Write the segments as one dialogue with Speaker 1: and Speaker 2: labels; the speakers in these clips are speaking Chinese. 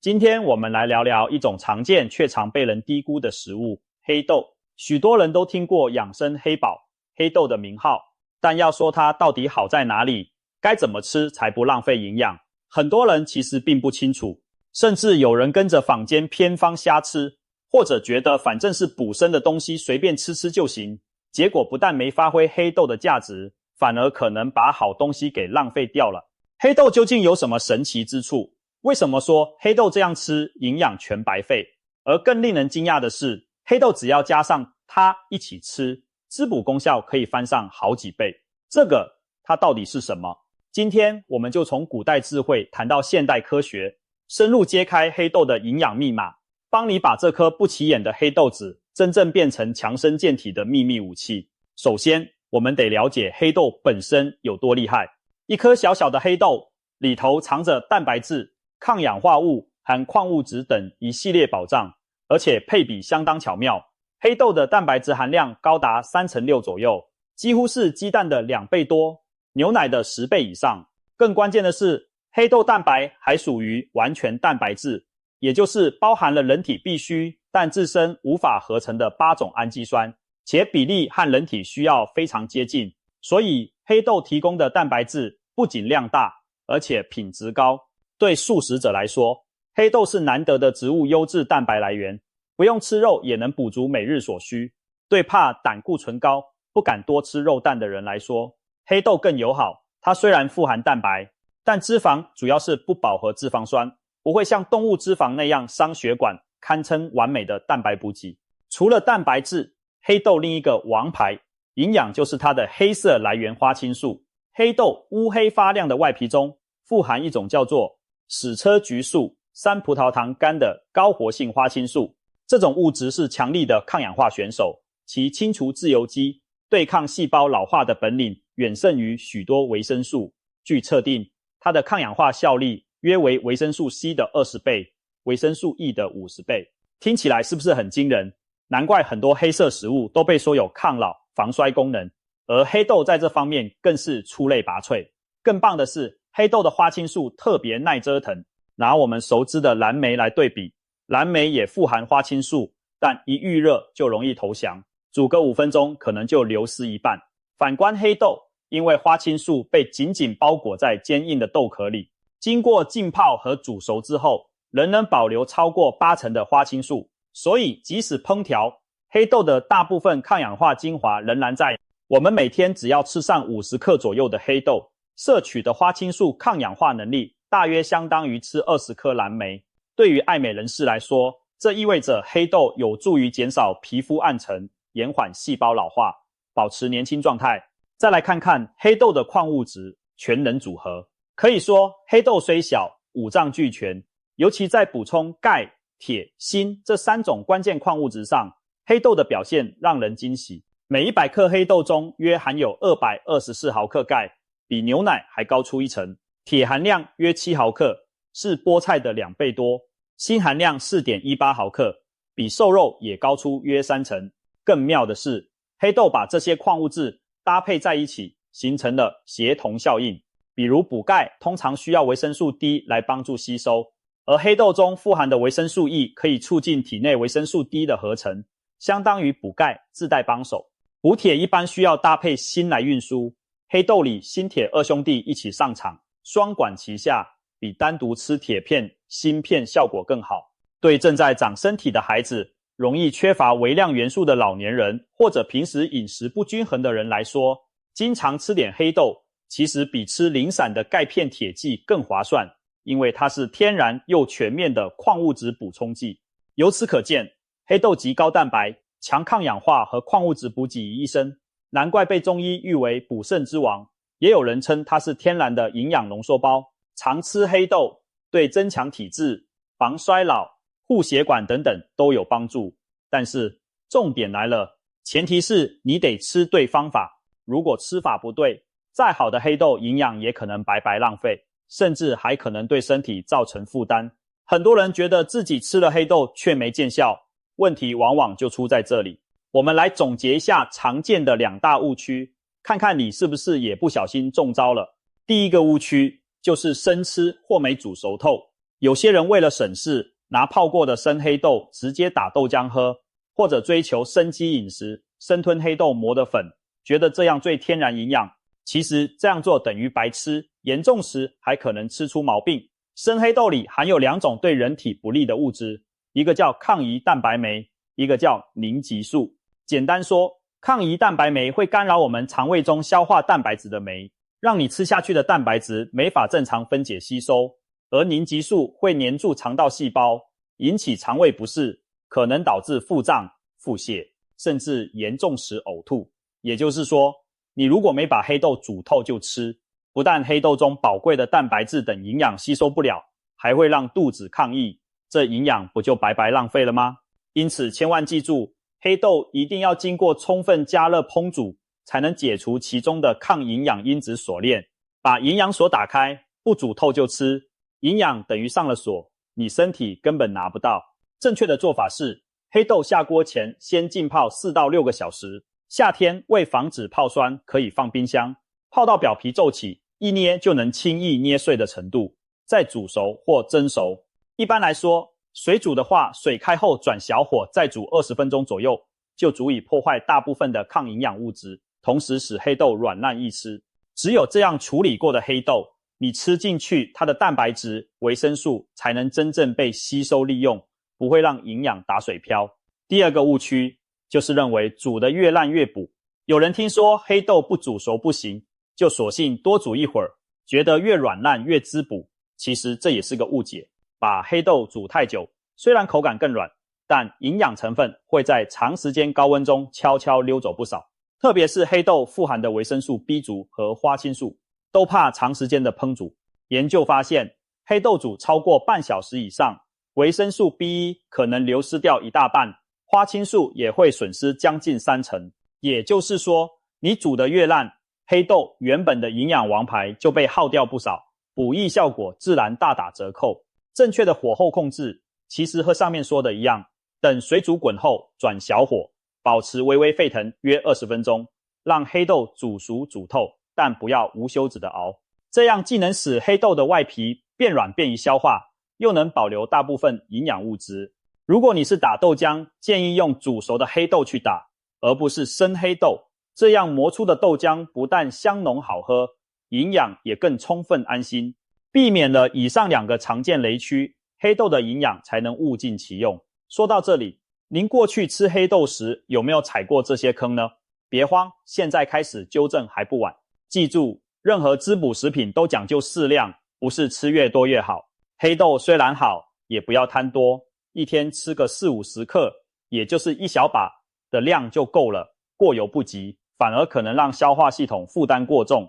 Speaker 1: 今天我们来聊聊一种常见却常被人低估的食物——黑豆。许多人都听过养生黑宝、黑豆的名号，但要说它到底好在哪里，该怎么吃才不浪费营养，很多人其实并不清楚，甚至有人跟着坊间偏方瞎吃，或者觉得反正是补身的东西随便吃吃就行，结果不但没发挥黑豆的价值，反而可能把好东西给浪费掉了。黑豆究竟有什么神奇之处？为什么说黑豆这样吃营养全白费？而更令人惊讶的是，黑豆只要加上它一起吃，滋补功效可以翻上好几倍。这个它到底是什么？今天我们就从古代智慧谈到现代科学，深入揭开黑豆的营养密码，帮你把这颗不起眼的黑豆子真正变成强身健体的秘密武器。首先，我们得了解黑豆本身有多厉害。一颗小小的黑豆里头藏着蛋白质、抗氧化物和矿物质等一系列宝藏，而且配比相当巧妙。黑豆的蛋白质含量高达6%左右，几乎是鸡蛋的2倍多，牛奶的10倍以上。更关键的是，黑豆蛋白还属于完全蛋白质，也就是包含了人体必需但自身无法合成的8种氨基酸，且比例和人体需要非常接近。所以黑豆提供的蛋白质不仅量大，而且品质高。对素食者来说，黑豆是难得的植物优质蛋白来源，不用吃肉也能补足每日所需。对怕胆固醇高、不敢多吃肉蛋的人来说，黑豆更友好。它虽然富含蛋白，但脂肪主要是不饱和脂肪酸，不会像动物脂肪那样伤血管，堪称完美的蛋白补给。除了蛋白质，黑豆另一个王牌营养就是它的黑色来源花青素。黑豆乌黑发亮的外皮中富含一种叫做矢车菊素3葡萄糖苷的高活性花青素，这种物质是强力的抗氧化选手，其清除自由基、对抗细胞老化的本领远胜于许多维生素。据测定，它的抗氧化效力约为维生素 C 的20倍，维生素 E 的50倍。听起来是不是很惊人？难怪很多黑色食物都被说有抗老、防衰功能，而黑豆在这方面更是出类拔萃。更棒的是，黑豆的花青素特别耐折腾。拿我们熟知的蓝莓来对比，蓝莓也富含花青素，但一遇热就容易投降，煮个5分钟可能就流失一半。反观黑豆，因为花青素被紧紧包裹在坚硬的豆壳里，经过浸泡和煮熟之后，仍能保留超过80%的花青素，所以即使烹调，黑豆的大部分抗氧化精华仍然在。我们每天只要吃上50克左右的黑豆，摄取的花青素抗氧化能力大约相当于吃20颗蓝莓。对于爱美人士来说，这意味着黑豆有助于减少皮肤暗沉，延缓细胞老化，保持年轻状态。再来看看黑豆的矿物质全能组合，可以说黑豆虽小，5脏俱全，尤其在补充钙、铁、锌这3种关键矿物质上，黑豆的表现让人惊喜。每100克黑豆中约含有224毫克钙，比牛奶还高出1成。铁含量约7毫克，是菠菜的2倍多。锌含量 4.18 毫克，比瘦肉也高出约3成。更妙的是，黑豆把这些矿物质搭配在一起，形成了协同效应。比如补钙通常需要维生素 D 来帮助吸收，而黑豆中富含的维生素 E 可以促进体内维生素 D 的合成，相当于补钙自带帮手。补铁一般需要搭配锌来运输，黑豆里锌铁2兄弟一起上场，双管齐下，比单独吃铁片、锌片效果更好。对正在长身体的孩子，容易缺乏微量元素的老年人，或者平时饮食不均衡的人来说，经常吃点黑豆，其实比吃零散的钙片铁剂更划算，因为它是天然又全面的矿物质补充剂。由此可见，黑豆集高蛋白、强抗氧化和矿物质补给于一身，难怪被中医誉为补肾之王。也有人称它是天然的营养浓缩包。常吃黑豆对增强体质、防衰老、护血管等等都有帮助。但是重点来了，前提是你得吃对方法。如果吃法不对，再好的黑豆营养也可能白白浪费，甚至还可能对身体造成负担。很多人觉得自己吃了黑豆却没见效，问题往往就出在这里。我们来总结一下常见的2大误区，看看你是不是也不小心中招了。第一个误区就是生吃或没煮熟透。有些人为了省事，拿泡过的生黑豆直接打豆浆喝，或者追求生机饮食，生吞黑豆磨的粉，觉得这样最天然营养。其实这样做等于白吃，严重时还可能吃出毛病。生黑豆里含有2种对人体不利的物质，一个叫抗胰蛋白酶，一个叫凝集素。简单说，抗胰蛋白酶会干扰我们肠胃中消化蛋白质的酶，让你吃下去的蛋白质没法正常分解吸收，而凝集素会黏住肠道细胞，引起肠胃不适，可能导致腹胀、腹泻，甚至严重时呕吐。也就是说，你如果没把黑豆煮透就吃，不但黑豆中宝贵的蛋白质等营养吸收不了，还会让肚子抗议，这营养不就白白浪费了吗？因此千万记住，黑豆一定要经过充分加热烹煮，才能解除其中的抗营养因子锁链，把营养锁打开，不煮透就吃，营养等于上了锁，你身体根本拿不到。正确的做法是，黑豆下锅前先浸泡4到6个小时，夏天为防止泡酸，可以放冰箱，泡到表皮皱起，一捏就能轻易捏碎的程度，再煮熟或蒸熟。一般来说，水煮的话，水开后转小火再煮20分钟左右，就足以破坏大部分的抗营养物质，同时使黑豆软烂易吃。只有这样处理过的黑豆，你吃进去，它的蛋白质、维生素才能真正被吸收利用，不会让营养打水漂。第二个误区就是认为煮得越烂越补。有人听说黑豆不煮熟不行，就索性多煮一会儿，觉得越软烂越滋补。其实这也是个误解。把黑豆煮太久，虽然口感更软，但营养成分会在长时间高温中悄悄溜走不少。特别是黑豆富含的维生素 B 族和花青素，都怕长时间的烹煮。研究发现，黑豆煮超过半小时以上，维生素 B1 可能流失掉1大半，花青素也会损失将近30%。也就是说，你煮得越烂，黑豆原本的营养王牌就被耗掉不少，补益效果自然大打折扣。正确的火候控制，其实和上面说的一样，等水煮滚后转小火，保持微微沸腾约20分钟，让黑豆煮熟煮透，但不要无休止的熬。这样既能使黑豆的外皮变软便于消化，又能保留大部分营养物质。如果你是打豆浆，建议用煮熟的黑豆去打，而不是生黑豆，这样磨出的豆浆不但香浓好喝，营养也更充分安心。避免了以上2个常见雷区，黑豆的营养才能物尽其用。说到这里，您过去吃黑豆时有没有踩过这些坑呢？别慌，现在开始纠正还不晚。记住，任何滋补食品都讲究适量，不是吃越多越好。黑豆虽然好，也不要贪多，一天吃个40-50克，也就是1小把的量就够了，过犹不及，反而可能让消化系统负担过重。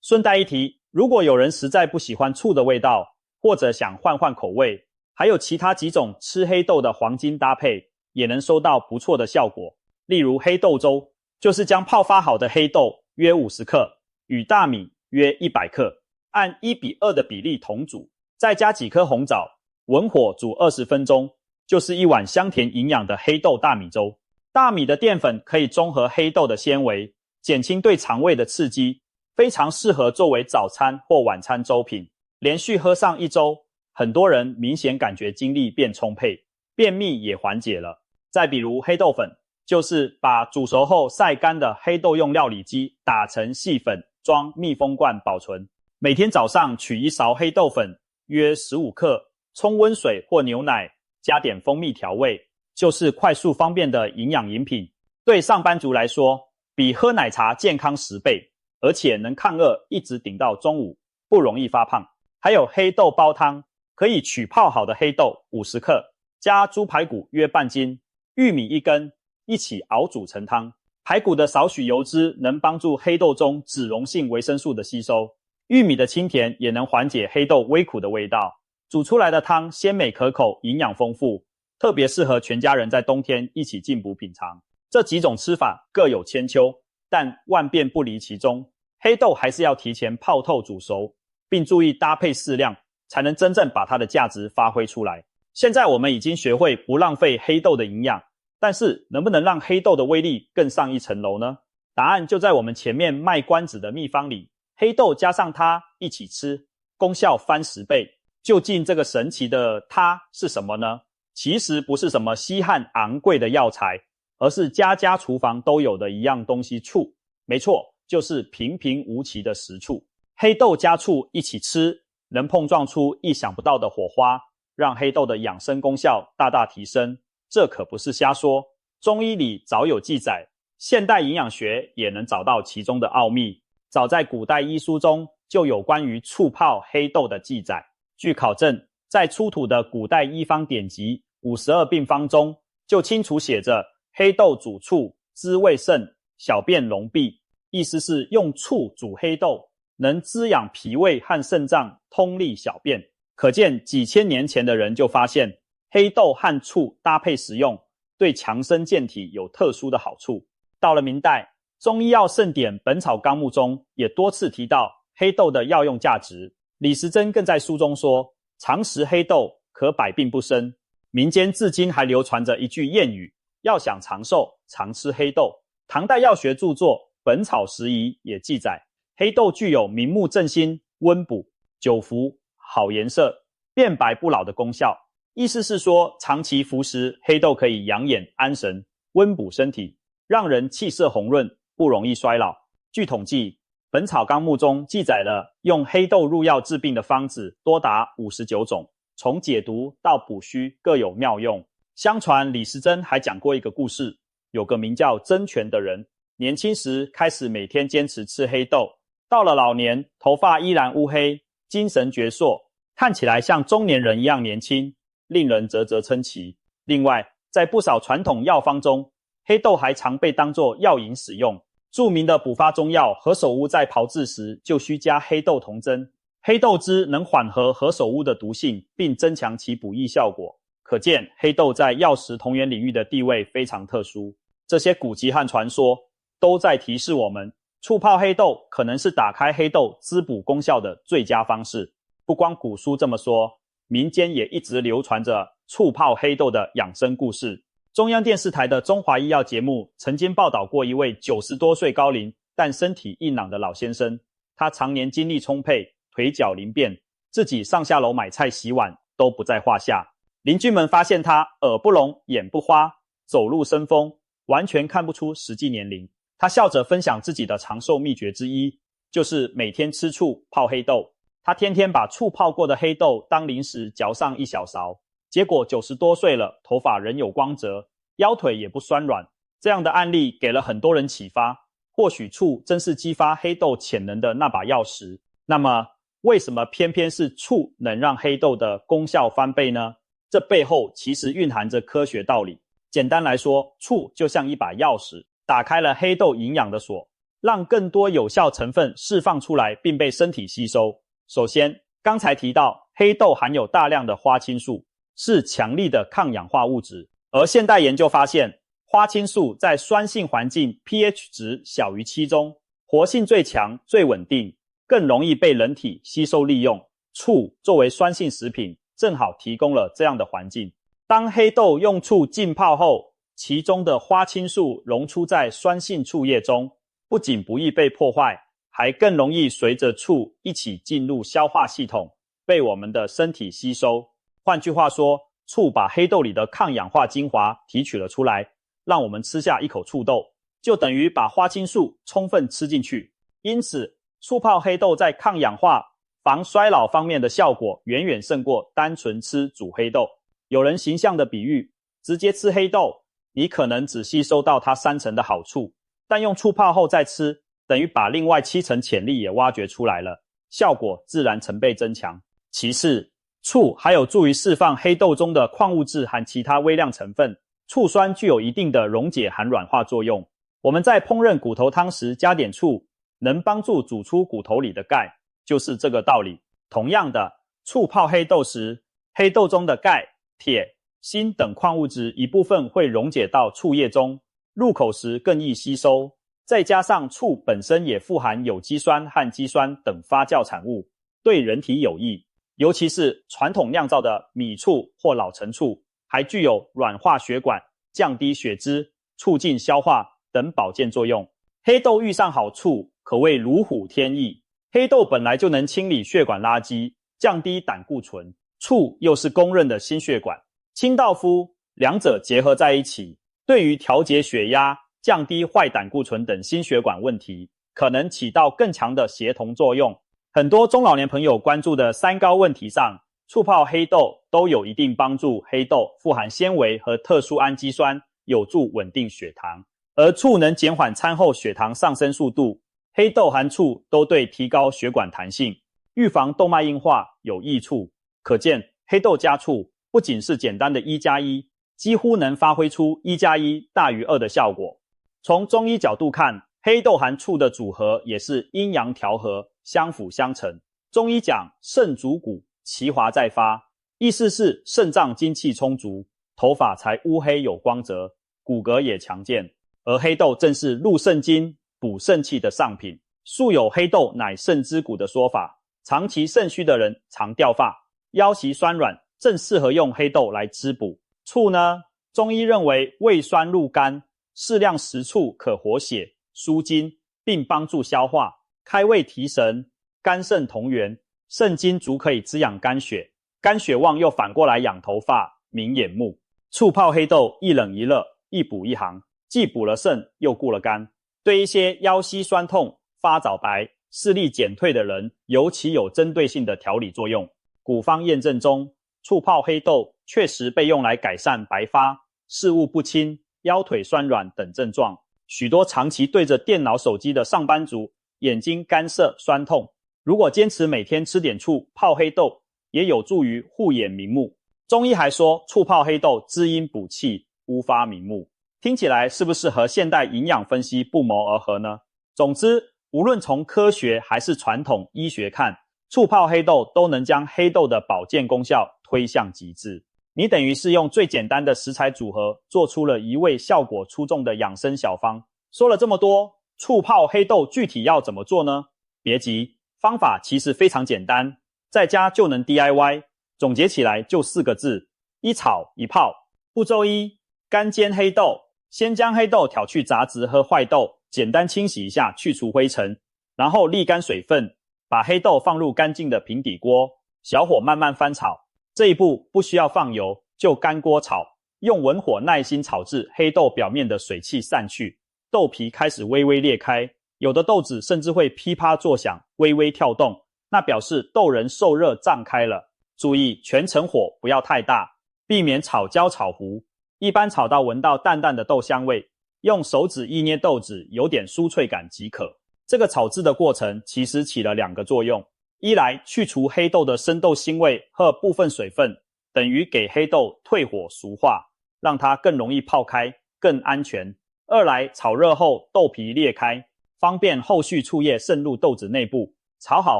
Speaker 1: 顺带一提，如果有人实在不喜欢醋的味道，或者想换换口味，还有其他几种吃黑豆的黄金搭配，也能收到不错的效果。例如黑豆粥，就是将泡发好的黑豆约50克，与大米约100克，按1:2的比例同煮，再加几颗红枣，文火煮20分钟，就是一碗香甜营养的黑豆大米粥。大米的淀粉可以中和黑豆的纤维，减轻对肠胃的刺激，非常适合作为早餐或晚餐粥品。连续喝上1周，很多人明显感觉精力变充沛，便秘也缓解了。再比如黑豆粉，就是把煮熟后晒干的黑豆用料理机打成细粉，装密封罐保存。每天早上取1勺黑豆粉，约15克，冲温水或牛奶，加点蜂蜜调味，就是快速方便的营养饮品。对上班族来说，比喝奶茶健康10倍，而且能抗饿一直顶到中午，不容易发胖。还有黑豆煲汤，可以取泡好的黑豆50克，加猪排骨约半斤，玉米1根，一起熬煮成汤。排骨的少许油脂能帮助黑豆中脂溶性维生素的吸收，玉米的清甜也能缓解黑豆微苦的味道。煮出来的汤鲜美可口，营养丰富，特别适合全家人在冬天一起进补品尝。这几种吃法各有千秋，但万变不离其宗，黑豆还是要提前泡透煮熟，并注意搭配适量，才能真正把它的价值发挥出来。现在我们已经学会不浪费黑豆的营养，但是能不能让黑豆的威力更上一层楼呢？答案就在我们前面卖关子的秘方里，黑豆加上它一起吃，功效翻10倍。究竟这个神奇的它是什么呢？其实不是什么稀罕昂贵的药材，而是家家厨房都有的一样东西——醋。没错，就是平平无奇的食醋。黑豆加醋一起吃，能碰撞出意想不到的火花，让黑豆的养生功效大大提升。这可不是瞎说，中医里早有记载，现代营养学也能找到其中的奥秘。早在古代医书中就有关于醋泡黑豆的记载。据考证，在出土的古代医方典籍52病方中，就清楚写着黑豆煮醋，滋味甚，小便浓闭。意思是用醋煮黑豆，能滋养脾胃和肾脏，通利小便。可见几千年前的人就发现，黑豆和醋搭配食用，对强身健体有特殊的好处。到了明代，中医药盛典《本草纲目》中也多次提到黑豆的药用价值。李时珍更在书中说，常食黑豆可百病不生。民间至今还流传着一句谚语，要想长寿，常吃黑豆。唐代药学著作《本草拾遗》也记载，黑豆具有明目正心、温补、久服、好颜色、变白不老的功效。意思是说，长期服食黑豆可以养眼安神，温补身体，让人气色红润，不容易衰老。据统计，《本草纲目》中记载了用黑豆入药治病的方子多达59种，从解毒到补虚各有妙用。相传李时珍还讲过一个故事，有个名叫曾全的人，年轻时开始每天坚持吃黑豆，到了老年，头发依然乌黑，精神矍铄，看起来像中年人一样年轻，令人啧啧称奇。另外，在不少传统药方中，黑豆还常被当作药引使用。著名的补发中药何首乌在炮制时就需加黑豆同蒸，黑豆汁能缓和何首乌的毒性，并增强其补益效果。可见黑豆在药食同源领域的地位非常特殊。这些古籍和传说都在提示我们，醋泡黑豆可能是打开黑豆滋补功效的最佳方式。不光古书这么说，民间也一直流传着醋泡黑豆的养生故事。中央电视台的中华医药节目曾经报道过一位90多岁高龄但身体硬朗的老先生，他常年精力充沛，腿脚灵便，自己上下楼买菜洗碗都不在话下。邻居们发现他耳不聋眼不花，走路生风，完全看不出实际年龄。他笑着分享自己的长寿秘诀之一，就是每天吃醋泡黑豆。他天天把醋泡过的黑豆当零食嚼上一小勺，结果90多岁了，头发仍有光泽，腰腿也不酸软。这样的案例给了很多人启发，或许醋真是激发黑豆潜能的那把钥匙。那么，为什么偏偏是醋能让黑豆的功效翻倍呢？这背后其实蕴含着科学道理。简单来说，醋就像一把钥匙，打开了黑豆营养的锁，让更多有效成分释放出来并被身体吸收。首先，刚才提到黑豆含有大量的花青素，是强力的抗氧化物质。而现代研究发现，花青素在酸性环境 pH 值小于7中，活性最强、最稳定，更容易被人体吸收利用。醋作为酸性食品，正好提供了这样的环境。当黑豆用醋浸泡后，其中的花青素溶出在酸性醋液中，不仅不易被破坏，还更容易随着醋一起进入消化系统，被我们的身体吸收。换句话说，醋把黑豆里的抗氧化精华提取了出来，让我们吃下一口醋豆，就等于把花青素充分吃进去。因此，醋泡黑豆在抗氧化、防衰老方面的效果远远胜过单纯吃煮黑豆。有人形象的比喻，直接吃黑豆，你可能只吸收到它30%的好处，但用醋泡后再吃，等于把另外70%潜力也挖掘出来了，效果自然成倍增强。其次，醋还有助于释放黑豆中的矿物质和其他微量成分，醋酸具有一定的溶解和软化作用。我们在烹饪骨头汤时加点醋，能帮助煮出骨头里的钙，就是这个道理。同样的，醋泡黑豆时，黑豆中的钙、铁、锌等矿物质一部分会溶解到醋液中，入口时更易吸收。再加上醋本身也富含有机酸和肌酸等发酵产物，对人体有益。尤其是传统酿造的米醋或老陈醋，还具有软化血管、降低血脂、促进消化等保健作用。黑豆遇上好醋，可谓如虎添翼。黑豆本来就能清理血管垃圾，降低胆固醇，醋又是公认的心血管。清道夫两者结合在一起，对于调节血压、降低坏胆固醇等心血管问题，可能起到更强的协同作用。很多中老年朋友关注的三高问题上，醋泡黑豆都有一定帮助。黑豆富含纤维和特殊氨基酸，有助稳定血糖，而醋能减缓餐后血糖上升速度。黑豆含醋都对提高血管弹性、预防动脉硬化有益处。可见黑豆加醋不仅是简单的1+1，几乎能发挥出1+1大于2的效果。从中医角度看，黑豆含醋的组合也是阴阳调和，相辅相成。中医讲肾主骨，其华在发，意思是肾脏精气充足，头发才乌黑有光泽，骨骼也强健。而黑豆正是入肾精、补肾气的上品，素有黑豆乃肾之骨的说法。长期肾虚的人常掉发、腰膝酸软，正适合用黑豆来滋补。醋呢，中医认为胃酸入肝，适量食醋可活血、舒筋，并帮助消化，开胃提神，肝肾同源。肾精足可以滋养肝血，肝血旺又反过来养头发、明眼目。醋泡黑豆一冷一热，一补一寒，既补了肾又顾了肝，对一些腰膝酸痛、发早白、视力减退的人尤其有针对性的调理作用。古方验证中，醋泡黑豆确实被用来改善白发、视物不清、腰腿酸软等症状。许多长期对着电脑手机的上班族，眼睛干涩酸痛，如果坚持每天吃点醋泡黑豆，也有助于护眼明目。中医还说醋泡黑豆滋阴补气，乌发明目。听起来是不是和现代营养分析不谋而合呢？总之，无论从科学还是传统医学看，醋泡黑豆都能将黑豆的保健功效推向极致。你等于是用最简单的食材组合，做出了一味效果出众的养生小方。说了这么多，醋泡黑豆具体要怎么做呢？别急，方法其实非常简单，在家就能 DIY。 总结起来就4个字：一炒一泡。步骤1：干煎黑豆。先将黑豆挑去杂质和坏豆，简单清洗一下，去除灰尘，然后沥干水分，把黑豆放入干净的平底锅，小火慢慢翻炒。这一步不需要放油，就干锅炒，用文火耐心炒至黑豆表面的水汽散去，豆皮开始微微裂开，有的豆子甚至会噼啪作响，微微跳动，那表示豆仁受热胀开了。注意全程火不要太大，避免炒焦炒糊。一般炒到闻到淡淡的豆香味，用手指一捏豆子，有点酥脆感即可。这个炒制的过程其实起了2个作用：一来去除黑豆的生豆腥味和部分水分，等于给黑豆退火熟化，让它更容易泡开，更安全；二来炒热后豆皮裂开，方便后续醋液渗入豆子内部。炒好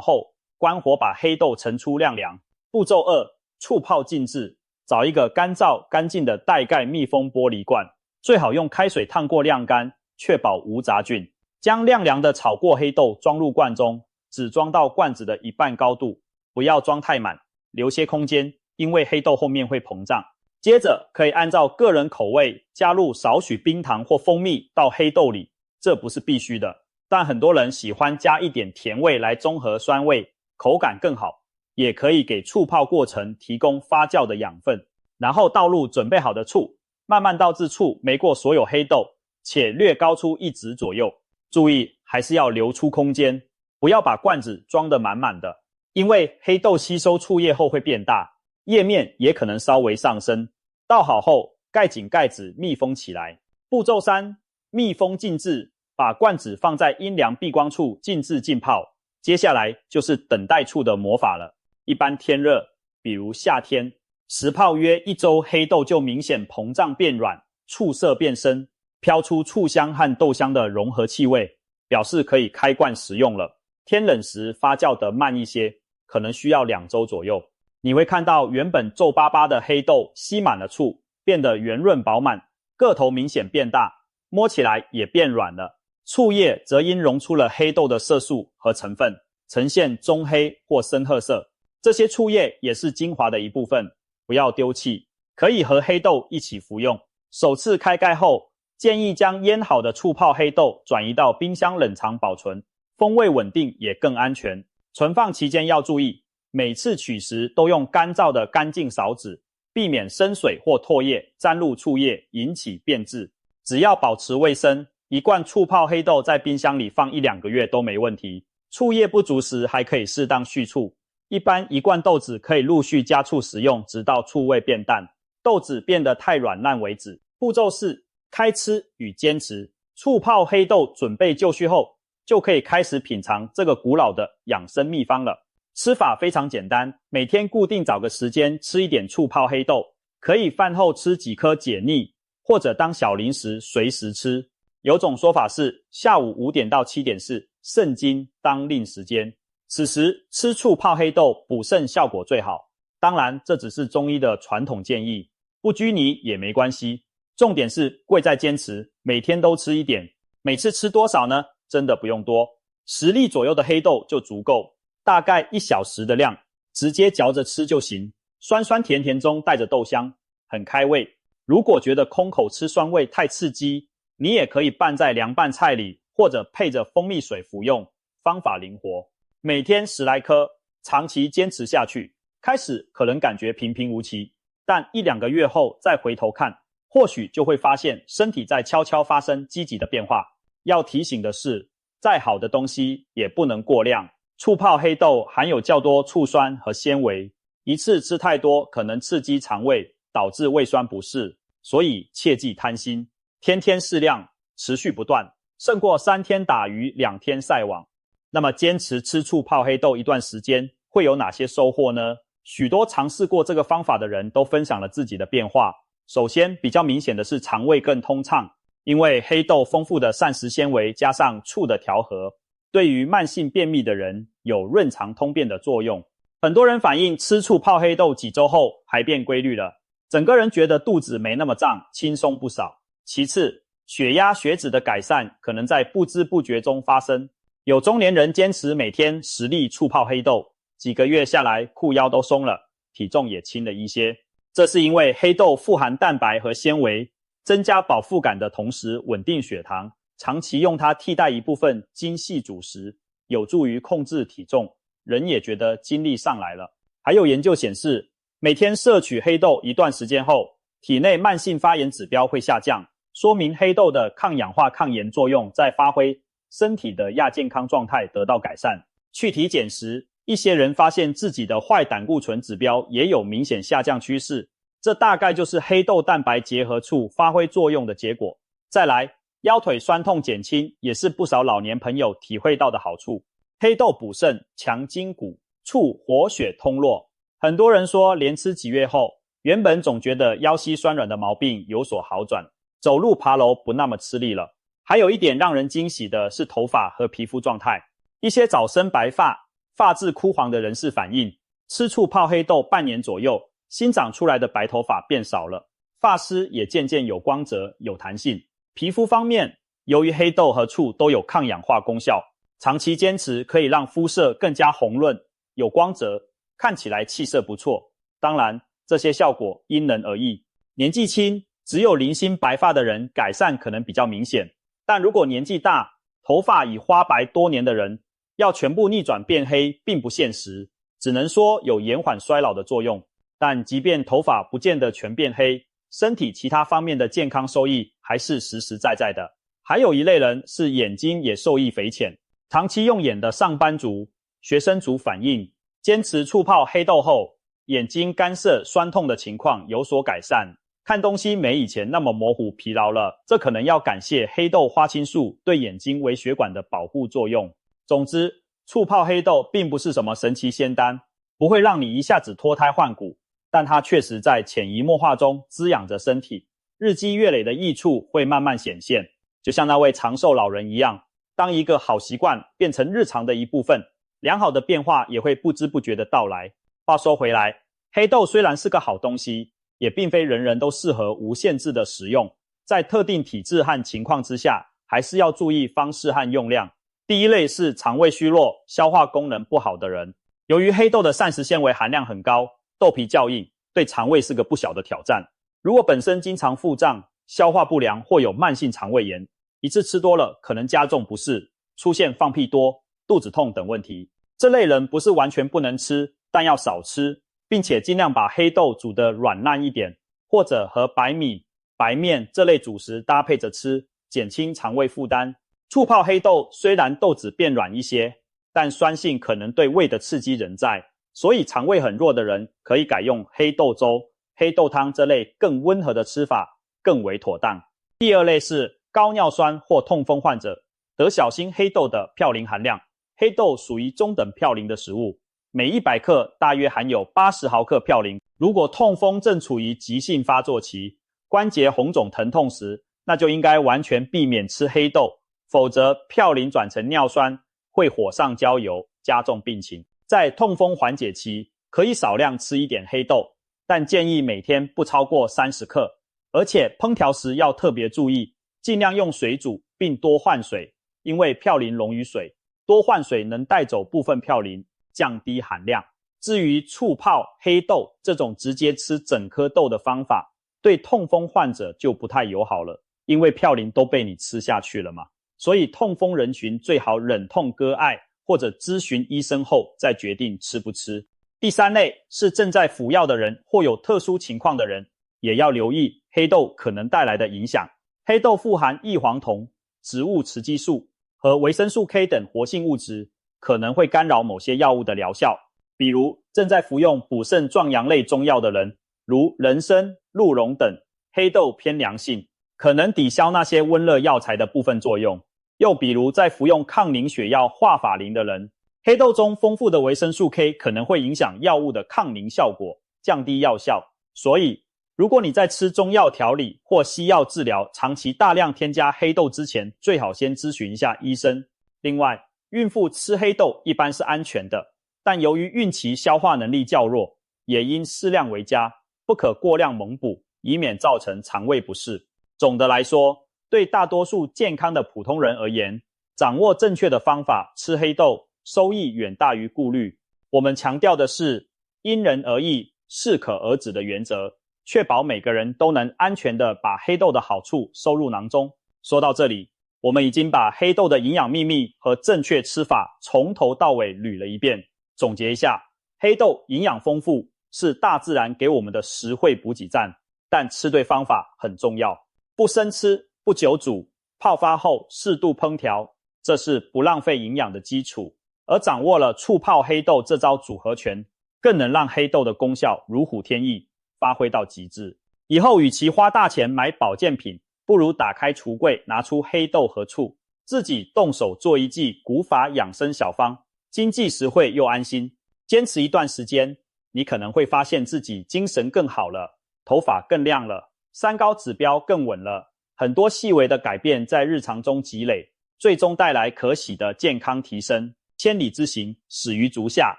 Speaker 1: 后关火，把黑豆盛出晾凉。步骤2：醋泡静置。找一个干燥干净的带盖密封玻璃罐，最好用开水烫过晾干，确保无杂菌。将晾凉的炒过黑豆装入罐中，只装到罐子的一半高度，不要装太满，留些空间，因为黑豆后面会膨胀。接着可以按照个人口味加入少许冰糖或蜂蜜到黑豆里，这不是必须的，但很多人喜欢加一点甜味来中和酸味，口感更好。也可以给醋泡过程提供发酵的养分。然后倒入准备好的醋，慢慢倒至醋没过所有黑豆，且略高出1指左右。注意还是要留出空间，不要把罐子装得满满的，因为黑豆吸收醋液后会变大，液面也可能稍微上升。倒好后盖紧盖子密封起来。步骤3：密封静置。把罐子放在阴凉避光处静置浸泡。接下来就是等待醋的魔法了。一般天热，比如夏天，时泡约1周，黑豆就明显膨胀变软，醋色变深，飘出醋香和豆香的融合气味，表示可以开罐食用了。天冷时发酵得慢一些，可能需要2周左右。你会看到原本皱巴巴的黑豆吸满了醋，变得圆润饱满，个头明显变大，摸起来也变软了。醋液则因溶出了黑豆的色素和成分，呈现棕黑或深褐色。这些醋液也是精华的一部分，不要丢弃，可以和黑豆一起服用。首次开盖后，建议将腌好的醋泡黑豆转移到冰箱冷藏保存，风味稳定也更安全。存放期间要注意，每次取食都用干燥的干净勺子，避免生水或唾液沾入醋液引起变质。只要保持卫生，一罐醋泡黑豆在冰箱里放1-2个月都没问题。醋液不足时还可以适当续醋，一般一罐豆子可以陆续加醋食用，直到醋味变淡，豆子变得太软烂为止。步骤是开吃与坚持。醋泡黑豆准备就绪后，就可以开始品尝这个古老的养生秘方了。吃法非常简单，每天固定找个时间吃一点醋泡黑豆，可以饭后吃几颗解腻，或者当小零食随时吃。有种说法是下午5点到7点是肾经当令时间，此时吃醋泡黑豆补肾效果最好。当然这只是中医的传统建议，不拘泥也没关系。重点是贵在坚持，每天都吃一点。每次吃多少呢？真的不用多，10粒左右的黑豆就足够，大概1小时的量，直接嚼着吃就行。酸酸甜甜中带着豆香，很开胃。如果觉得空口吃酸味太刺激，你也可以拌在凉拌菜里，或者配着蜂蜜水服用，方法灵活。每天10来颗，长期坚持下去，开始可能感觉平平无奇，但1-2个月后再回头看，或许就会发现身体在悄悄发生积极的变化。要提醒的是，再好的东西也不能过量。醋泡黑豆含有较多醋酸和纤维，一次吃太多可能刺激肠胃，导致胃酸不适，所以切忌贪心，天天适量，持续不断，胜过3天打鱼2天晒网。那么坚持吃醋泡黑豆一段时间，会有哪些收获呢？许多尝试过这个方法的人都分享了自己的变化。首先比较明显的是肠胃更通畅，因为黑豆丰富的膳食纤维加上醋的调和，对于慢性便秘的人有润肠通便的作用。很多人反映吃醋泡黑豆几周后排便规律了，整个人觉得肚子没那么胀，轻松不少。其次，血压血脂的改善可能在不知不觉中发生。有中年人坚持每天10粒醋泡黑豆，几个月下来裤腰都松了，体重也轻了一些。这是因为黑豆富含蛋白和纤维，增加饱腹感的同时稳定血糖，长期用它替代一部分精细主食，有助于控制体重，人也觉得精力上来了。还有研究显示，每天摄取黑豆一段时间后，体内慢性发炎指标会下降，说明黑豆的抗氧化抗炎作用在发挥，身体的亚健康状态得到改善。去体检时，一些人发现自己的坏胆固醇指标也有明显下降趋势，这大概就是黑豆蛋白结合醋发挥作用的结果。再来，腰腿酸痛减轻也是不少老年朋友体会到的好处。黑豆补肾强筋骨，促活血通络。很多人说连吃几月后，原本总觉得腰膝酸软的毛病有所好转，走路爬楼不那么吃力了。还有一点让人惊喜的是头发和皮肤状态。一些早生白发、发质枯黄的人士反映，吃醋泡黑豆半年左右，新长出来的白头发变少了，发丝也渐渐有光泽、有弹性。皮肤方面，由于黑豆和醋都有抗氧化功效，长期坚持可以让肤色更加红润、有光泽，看起来气色不错。当然，这些效果因人而异。年纪轻，只有零星白发的人改善可能比较明显，但如果年纪大，头发已花白多年的人，要全部逆转变黑并不现实，只能说有延缓衰老的作用。但即便头发不见得全变黑，身体其他方面的健康收益还是实实在在的。还有一类人是眼睛也受益匪浅，长期用眼的上班族、学生族反映，坚持醋泡黑豆后，眼睛干涩酸痛的情况有所改善，看东西没以前那么模糊疲劳了，这可能要感谢黑豆花青素对眼睛微血管的保护作用。总之，醋泡黑豆并不是什么神奇仙丹，不会让你一下子脱胎换骨，但它确实在潜移默化中滋养着身体，日积月累的益处会慢慢显现。就像那位长寿老人一样，当一个好习惯变成日常的一部分，良好的变化也会不知不觉的到来。话说回来，黑豆虽然是个好东西，也并非人人都适合无限制的食用，在特定体质和情况之下，还是要注意方式和用量。第一类是肠胃虚弱、消化功能不好的人，由于黑豆的膳食纤维含量很高，豆皮较硬，对肠胃是个不小的挑战。如果本身经常腹胀、消化不良或有慢性肠胃炎，一次吃多了可能加重不适，出现放屁多、肚子痛等问题。这类人不是完全不能吃，但要少吃，并且尽量把黑豆煮得软烂一点，或者和白米、白面这类主食搭配着吃，减轻肠胃负担。醋泡黑豆虽然豆子变软一些，但酸性可能对胃的刺激仍在，所以肠胃很弱的人可以改用黑豆粥、黑豆汤这类更温和的吃法，更为妥当。第二类是高尿酸或痛风患者，得小心黑豆的嘌呤含量。黑豆属于中等嘌呤的食物，每100克大约含有80毫克嘌呤。如果痛风正处于急性发作期，关节红肿疼痛时，那就应该完全避免吃黑豆，否则嘌呤转成尿酸会火上浇油，加重病情。在痛风缓解期，可以少量吃一点黑豆，但建议每天不超过30克，而且烹调时要特别注意，尽量用水煮并多换水，因为嘌呤溶于水，多换水能带走部分嘌呤，降低含量。至于醋泡黑豆这种直接吃整颗豆的方法，对痛风患者就不太友好了，因为嘌呤都被你吃下去了嘛。所以痛风人群最好忍痛割爱，或者咨询医生后再决定吃不吃。第三类是正在服药的人或有特殊情况的人，也要留意黑豆可能带来的影响。黑豆富含异黄酮、植物雌激素和维生素 K 等活性物质，可能会干扰某些药物的疗效。比如正在服用补肾壮阳类中药的人，如人参、鹿茸等，黑豆偏凉性，可能抵消那些温热药材的部分作用。又比如在服用抗凝血药华法林的人，黑豆中丰富的维生素 K 可能会影响药物的抗凝效果，降低药效。所以如果你在吃中药调理或西药治疗长期大量添加黑豆之前，最好先咨询一下医生。另外，孕妇吃黑豆一般是安全的，但由于孕期消化能力较弱，也应适量为佳，不可过量猛补，以免造成肠胃不适。总的来说，对大多数健康的普通人而言，掌握正确的方法吃黑豆，收益远大于顾虑。我们强调的是因人而异、适可而止的原则，确保每个人都能安全地把黑豆的好处收入囊中。说到这里，我们已经把黑豆的营养秘密和正确吃法从头到尾捋了一遍。总结一下，黑豆营养丰富，是大自然给我们的实惠补给站，但吃对方法很重要。不生吃，不久煮，泡发后适度烹调，这是不浪费营养的基础。而掌握了醋泡黑豆这招组合拳，更能让黑豆的功效如虎添翼，发挥到极致。以后与其花大钱买保健品，不如打开橱柜拿出黑豆和醋，自己动手做一剂古法养生小方，经济实惠又安心。坚持一段时间，你可能会发现自己精神更好了，头发更亮了，三高指标更稳了，很多细微的改变在日常中积累，最终带来可喜的健康提升。千里之行，始于足下。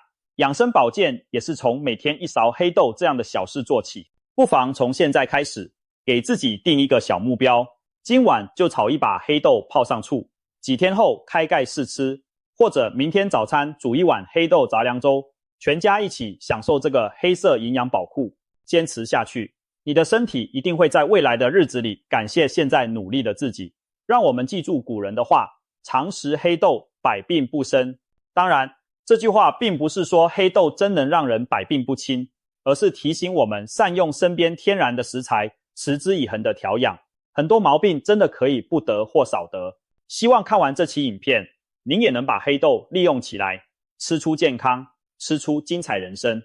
Speaker 1: 养生保健也是从每天一勺黑豆这样的小事做起，不妨从现在开始，给自己定一个小目标，今晚就炒一把黑豆泡上醋，几天后开盖试吃，或者明天早餐煮一碗黑豆杂粮粥，全家一起享受这个黑色营养宝库。坚持下去，你的身体一定会在未来的日子里感谢现在努力的自己。让我们记住古人的话，常食黑豆，百病不生。当然，这句话并不是说黑豆真能让人百病不侵，而是提醒我们善用身边天然的食材，持之以恒的调养，很多毛病真的可以不得或少得。希望看完这期影片，您也能把黑豆利用起来，吃出健康，吃出精彩人生。